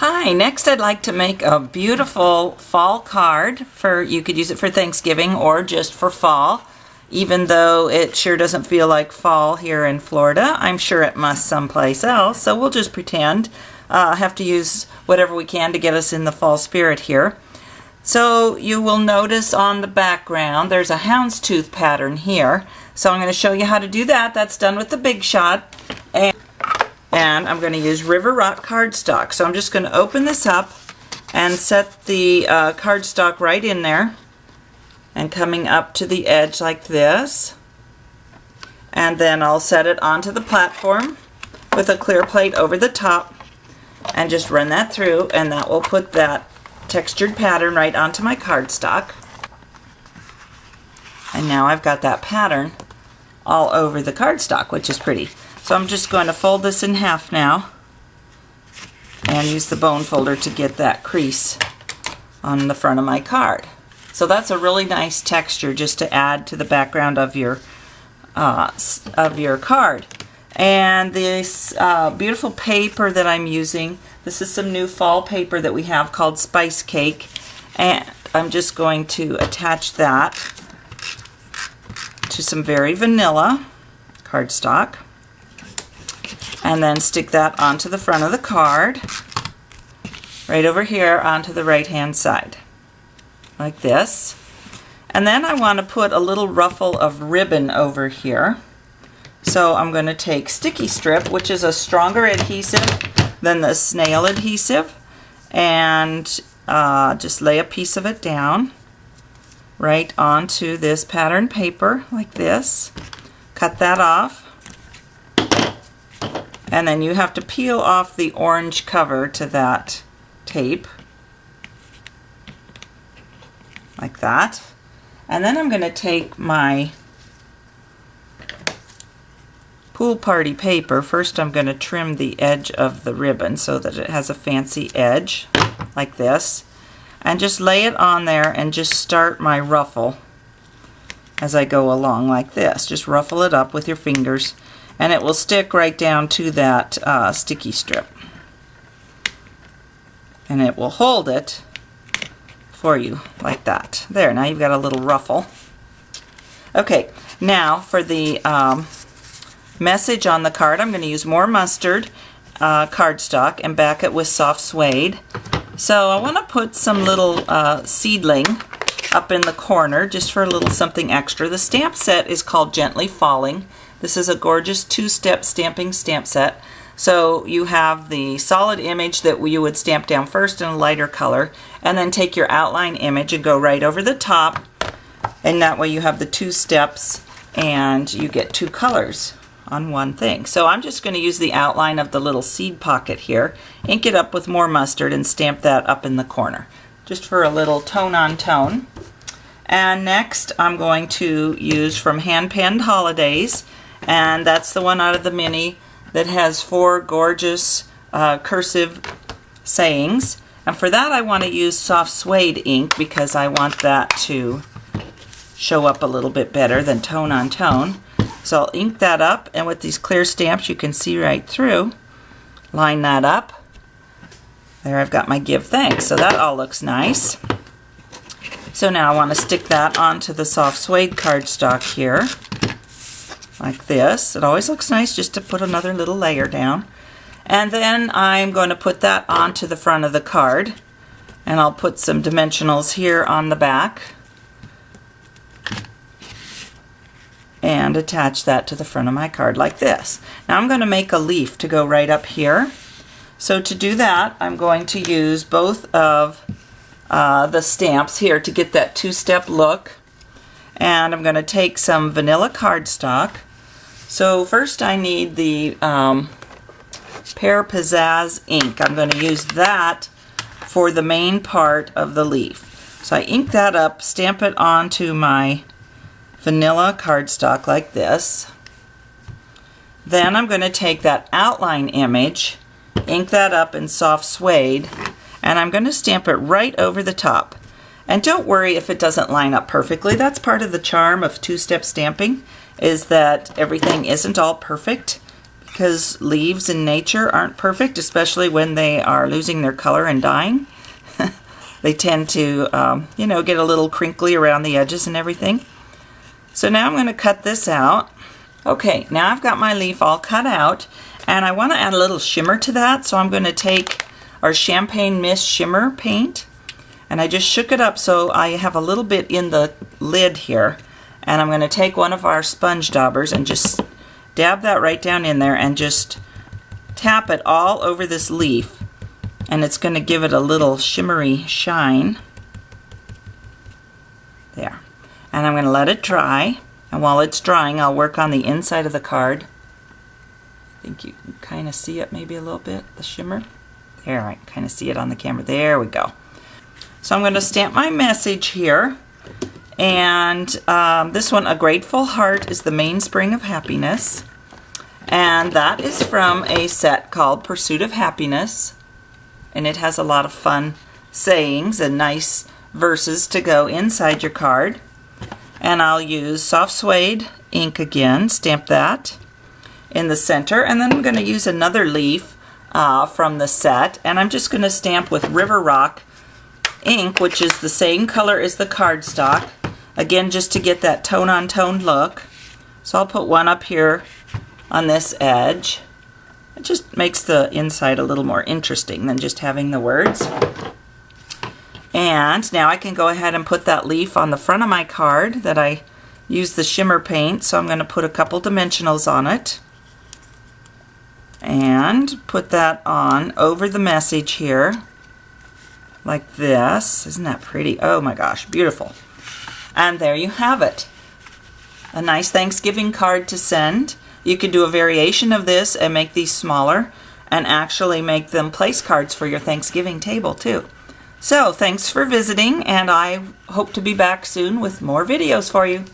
Hi, next I'd like to make a beautiful fall card you could use it for Thanksgiving or just for fall. Even though it sure doesn't feel like fall here in Florida, I'm sure it must someplace else, so we'll just pretend. Have to use whatever we can to get us in the fall spirit here. So you will notice on the background there's a houndstooth pattern here. So I'm going to show you how to do that. That's done with the Big Shot. And I'm going to use River Rock cardstock. So I'm just going to open this up and set the cardstock right in there. And coming up to the edge like this. And then I'll set it onto the platform with a clear plate over the top. And just run that through, and that will put that textured pattern right onto my cardstock. And now I've got that pattern all over the cardstock, which is pretty. So I'm just going to fold this in half now and use the bone folder to get that crease on the front of my card. So that's a really nice texture just to add to the background of your card. And this beautiful paper that I'm using, this is some new fall paper that we have called Spice Cake, and I'm just going to attach that to some very vanilla cardstock. And then stick that onto the front of the card, right over here onto the right hand side, like this. And then I want to put a little ruffle of ribbon over here. So I'm going to take sticky strip, which is a stronger adhesive than the snail adhesive, and just lay a piece of it down right onto this pattern paper like this. Cut that off. And then you have to peel off the orange cover to that tape, like that. And then I'm going to take my pool party paper. First I'm going to trim the edge of the ribbon so that it has a fancy edge, like this. And just lay it on there and just start my ruffle as I go along like this. Just ruffle it up with your fingers. And it will stick right down to that sticky strip. And it will hold it for you like that. There, now you've got a little ruffle. Okay, now for the message on the card, I'm going to use more mustard cardstock and back it with soft suede. So I want to put some little seedling up in the corner just for a little something extra. The stamp set is called Gently Falling. This is a gorgeous two-step stamping stamp set. So you have the solid image that you would stamp down first in a lighter color, and then take your outline image and go right over the top, and that way you have the two steps and you get two colors on one thing. So I'm just going to use the outline of the little seed pocket here, ink it up with more mustard, and stamp that up in the corner just for a little tone on tone. And next I'm going to use from Hand Penned Holidays, and that's the one out of the mini that has 4 gorgeous cursive sayings. And for that I want to use soft suede ink because I want that to show up a little bit better than tone on tone. So I'll ink that up, and with these clear stamps you can see right through. Line that up. There, I've got my Give Thanks. So that all looks nice. So now I want to stick that onto the soft suede cardstock here, like this. It always looks nice just to put another little layer down. And then I'm going to put that onto the front of the card, and I'll put some dimensionals here on the back and attach that to the front of my card like this. Now I'm going to make a leaf to go right up here. So to do that I'm going to use both of the stamps here to get that two-step look. And I'm going to take some vanilla cardstock. So first I need the Pear Pizzazz ink. I'm going to use that for the main part of the leaf. So I ink that up, stamp it onto my vanilla cardstock like this. Then I'm going to take that outline image, ink that up in soft suede, and I'm going to stamp it right over the top. And don't worry if it doesn't line up perfectly. That's part of the charm of two-step stamping, is that everything isn't all perfect, because leaves in nature aren't perfect, especially when they are losing their color and dying. They tend to, you know, get a little crinkly around the edges and everything. So now I'm going to cut this out. Okay, now I've got my leaf all cut out, and I want to add a little shimmer to that, so I'm going to take our Champagne Mist Shimmer paint, and I just shook it up so I have a little bit in the lid here, and I'm going to take one of our sponge daubers and just dab that right down in there and just tap it all over this leaf, and it's going to give it a little shimmery shine. There. And I'm going to let it dry, and while it's drying I'll work on the inside of the card. I think you can kind of see it maybe a little bit, the shimmer. There, I can kind of see it on the camera. There we go. So I'm going to stamp my message here. And this one, A Grateful Heart is the Mainspring of Happiness. And that is from a set called Pursuit of Happiness. And it has a lot of fun sayings and nice verses to go inside your card. And I'll use soft suede ink again, stamp that in the center. And then I'm going to use another leaf from the set, and I'm just going to stamp with River Rock ink, which is the same color as the cardstock, again just to get that tone-on-tone look. So I'll put one up here on this edge. It just makes the inside a little more interesting than just having the words. And now I can go ahead and put that leaf on the front of my card that I used the shimmer paint, so I'm going to put a couple dimensionals on it. And put that on over the message here, like this. Isn't that pretty? Oh my gosh, beautiful. And there you have it. A nice Thanksgiving card to send. You could do a variation of this and make these smaller and actually make them place cards for your Thanksgiving table too. So thanks for visiting, and I hope to be back soon with more videos for you.